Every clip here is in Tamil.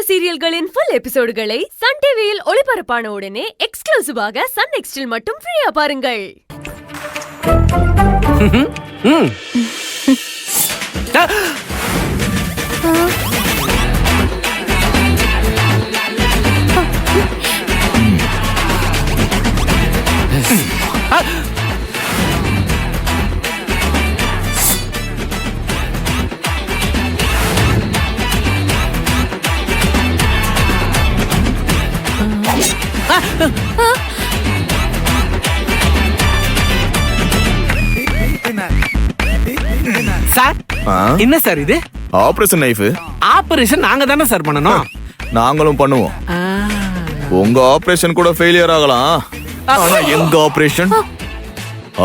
சீரியல்களின் ஃபுல் எபிசோடுகளை சன் டிவியில் ஒளிபரப்பான உடனே எக்ஸ்க்ளூசிவாக சன் நெக்ஸ்டில் மட்டும் ஃப்ரீயா பாருங்கள். சார் என்ன சார் இது? Operation knife. ஆபரேஷன் நாங்க தானே சார் பண்ணணும். நாங்களும் பண்ணுவோம். உங்க ஆபரேஷன் கூட ஃபெயிலியர் ஆகலாம், ஆனா எங்க operation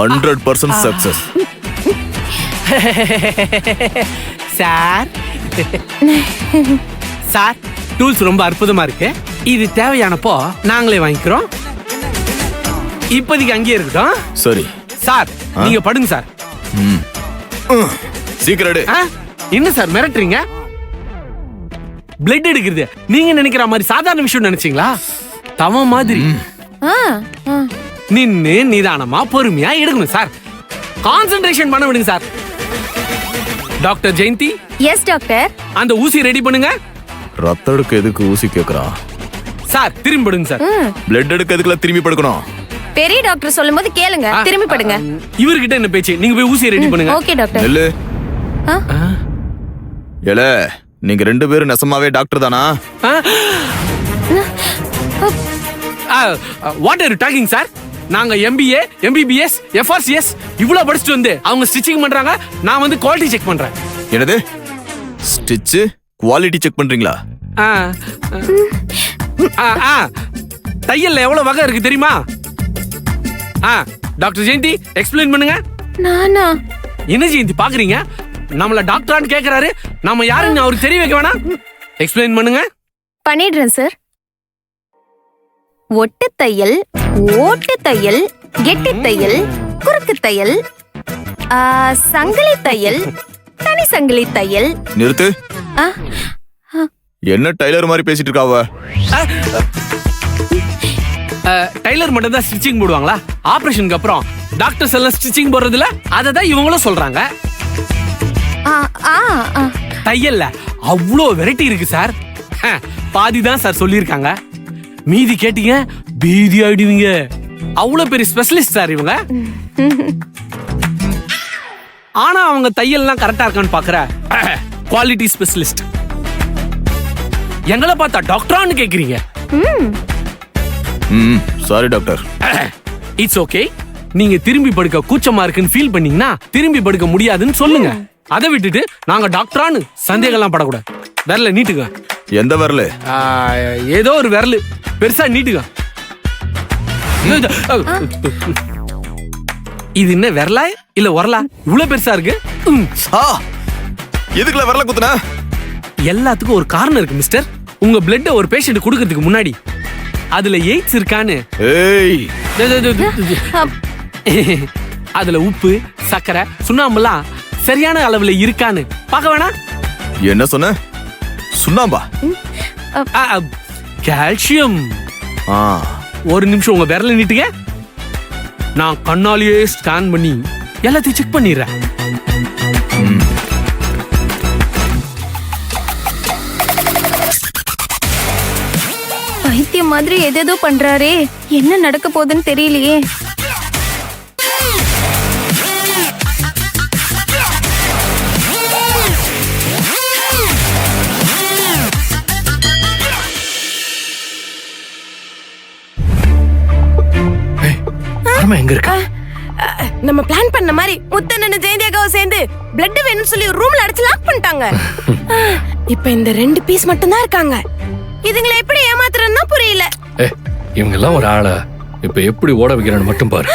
100% success. Sir sir tools ரொம்ப அற்புதமா இருக்கு. இது தேவையானப்போ நாங்களே வாங்கிக்கிறோம். இப்போதைக்கு அங்கேயே இருக்கட்டும். சரி சார் நீங்க படுங்க சார். சீக்கிரம். என்ன சார் மிரட்டுறீங்க? பிளட் எடுக்கிறது நீங்க நினைக்கிற மாதிரி சாதாரண விஷயம் நினைச்சீங்களா? தவ மாதிரி நின்னு நிதானமா பொறுமையா எடுக்கணும் சார். கான்சென்ட்ரேஷன் பண்ண விடுங்க sir. Doctor Jayanthi. Yes doctor. அந்த ஊசி ரெடி பண்ணுங்க. ரத்தம் எடுக்க எதுக்கு ஊசி கேக்குறா? சார் திரும்பி படுங்க சார். பிளட் எடுக்க எதுக்குல திரும்பி படுக்கணும்? பெரிய டாக்டர் சொல்லும்போது கேளுங்க, திரும்பி படுங்க. இவர்கிட்ட என்ன பேச்சு? நீங்க போய் ஊசி ரெடி பண்ணுங்க. Okay doctor. நெல்லு. ஏல நீங்க ரெண்டு பேரும் நெசமாவே டாக்டர் தானா? What are you talking sir? நாங்க MBA, MBBS, FRCS இவ்வளவு படிச்சுட்டு வந்து அவங்க ஸ்டிச்சிங் பண்றாங்க, நான் வந்து குவாலிட்டி செக் பண்றேன். என்னது? ஸ்டிட்ச் குவாலிட்டி செக் பண்றீங்களா? தையல்ல எவ்வளவு வகை இருக்கு தெரியுமா? டாக்டர் ஜெயந்தி எக்ஸ்பிளைன் பண்ணுங்க. நானா? என்ன ஜெயந்தி பாக்குறீங்க? நம்மள டாக்டரான்னு கேக்குறாரு, நாம யாருன்னு அவருக்கு தெரிய வைக்க வேணாம். எக்ஸ்பிளைன் பண்ணுங்க. பண்ணிடுறேன் சார். ஒட்டு தையல், ஓட்டு தையல், கெட்டி தையல், குறுக்கு தையல், சங்கிலி தையல், தனி சங்கிலி தையல். நிறுத்து. என்ன டைலர் மாதிரி பேசிட்டு இருக்காவ? டைலர் மட்டும் தான் ஸ்டிச்சிங் போடுவாங்களா? ஆபரேஷனுக்கு அப்புறம் டாக்டர்ஸ் எல்லாம் ஸ்டிச்சிங் போடுறதுல அதை தான் இவங்களும் சொல்றாங்க. தையல்ல அவ்வளோ வெரைட்டி இருக்கு சார். பாதி தான் சார் சொல்லியிருக்காங்க, மீதி கேட்டீங்க பீதி ஆயிடுவீங்க. அவ்வளோ பெரிய ஸ்பெஷலிஸ்ட் சார் இவங்க. ஆனா அவங்க தையல்லாம் கரெக்டா இருக்கான்னு பாக்குற குவாலிட்டி ஸ்பெஷலிஸ்ட். எங்களை பார்த்தா டாக்டரான்னு கேக்குறீங்க. Sorry doctor. It's okay. நீங்க திரும்பி படுக்க கூச்சமா இருக்குன்னு ஃபீல் பண்ணீங்கன்னா திரும்பி படுக்க முடியாதுன்னு சொல்லுங்க. அதை விட்டுட்டு நாங்க டாக்டரான்னு சந்தேகம்லாம் படக்கூடாது. விரல நீட்டுங்க. எந்த விரல்? ஏதோ ஒரு விரல் பெருசா நீட்டுங்க. இது என்ன விரலா இல்ல உரலா? இவ்வளவு பெருசா இருக்கு. எதுக்குல விரல குத்துன? எல்லாத்துக்கும் ஒரு காரணம் இருக்கு மிஸ்டர். உங்க பிளட் ஒரு பேஷண்ட் கொடுக்கறதுக்கு முன்னாடி அதுல எய்ட்ஸ் இருக்கான்னு, அதுல உப்பு, சக்கரை, சுண்ணாம்பெல்லாம் சரியான அளவுல இருக்கான்னு பார்க்க வேணா? என்ன சொன்ன? சுண்ணாம்பா? கால்சியம். ஒரு நிமிஷம் உங்க விரல நீட்டுங்க. நான் கண்ணாலேயே ஸ்கேன் பண்ணி எல்லாத்தையும் செக் பண்ணிடுறேன். பைத்தியம் மாதிரி எதேதோ பண்றாரே, என்ன நடக்க போகுதுன்னு தெரியலையே. எங்க இருக்க? நம்ம பிளான் பண்ண மாதிரி முத்தண்ணன் ஜெயந்தியாக்காவை சேர்ந்து பிளட் வேணும்னு சொல்லி ரூம்ல அடைச்சு லாக் பண்ணிட்டாங்க. இப்ப இந்த 2 பீஸ் மட்டும் தான் இருக்காங்க. இதுங்களை எப்படி ஏமாத்துறதுன்னா புரியல. இவங்க எல்லாம் ஒரு ஆள இப்ப எப்படி ஓட வைக்கிறேன்னு மட்டும் பாரு.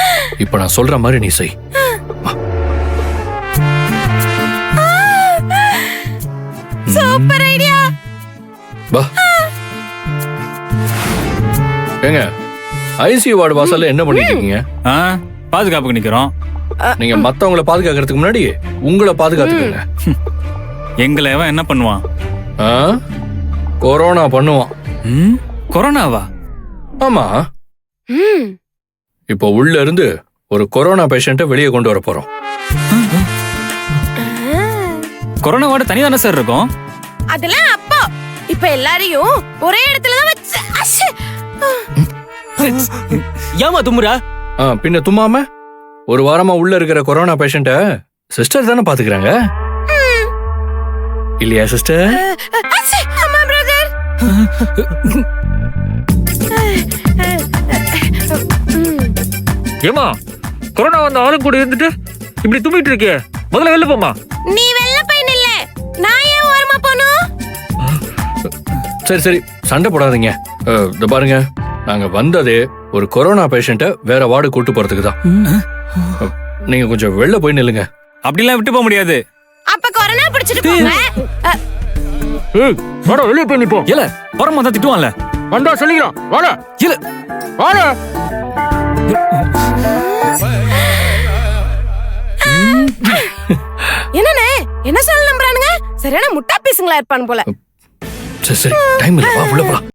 இப்ப நான் சொல்ற மாதிரி நீ செய். Super idea. வா. ஏங்க ஐசியூ வார்டு வாசல்ல என்ன பண்ணிட்டு இருக்கீங்க? பாதுகாப்புக்கு நிக்கிறோம். நீங்க மத்தவங்கள பாதுகாக்கிறதுக்கு முன்னாடி உங்களை பாதுகாத்துக்கங்க. எங்களை எவன் என்ன பண்ணுவான்? கொரோனா பண்ணுவான். ம் கொரோனாவா? ஆமா, ம். இப்போ உள்ள இருந்து ஒரு கொரோனா பேஷண்ட்டை வெளியே கொண்டு வர போறோம். கொரோனாவோட தனி தானே சார் இருக்கும்? அதெல்லாம் அப்போ இப்ப எல்லாரையும் ஒரே இடத்துல தான் வச்சு அஷ்! ஏமா தும்முறா? பின்ன தும்மாம ஒரு வாரமா உள்ள இருக்கிற கொரோனா பேஷண்ட்டை சிஸ்டர் தானே பாத்துக்கிறாங்க, இல்லையா சிஸ்டர்? அஷ்! அம்மா பிரதர். ஏமா கொரோனா வந்த ஆளு கூட இருந்துட்டு இப்படி தும்பிட்டு இருக்கே, முதல்ல வெளில போமா. நீ வெள்ள பையன் இல்ல, நான் ஏன் ஓரமா போணும்? சரி சரி, சண்டை போடாதீங்க. இந்த பாருங்க, நாங்க வந்ததே ஒரு கொரோனா பேஷண்ட்டை வேற வார்டு கூட்டு போறதுக்கு தான். நீங்க கொஞ்சம் வெளில போய் நில்லுங்க. அப்படிலாம் விட்டு போக முடியாது. அப்ப கொரோனா பிடிச்சிட்டு போங்க. ஏய் வாடா வெளிய போய் நிப்போம். இல்ல புறமா தான் திட்டுவான்ல. வந்தா சொல்லிக்கிறோம், வாடா இல்ல வாடா. என்னண்ணே, என்ன சொல்ல நம்புறானுங்க? சரியான முட்டா பீசுங்களா இருப்பான் போல. சரி சரி, டைம் இல்ல, வா உள்ள போலாம்.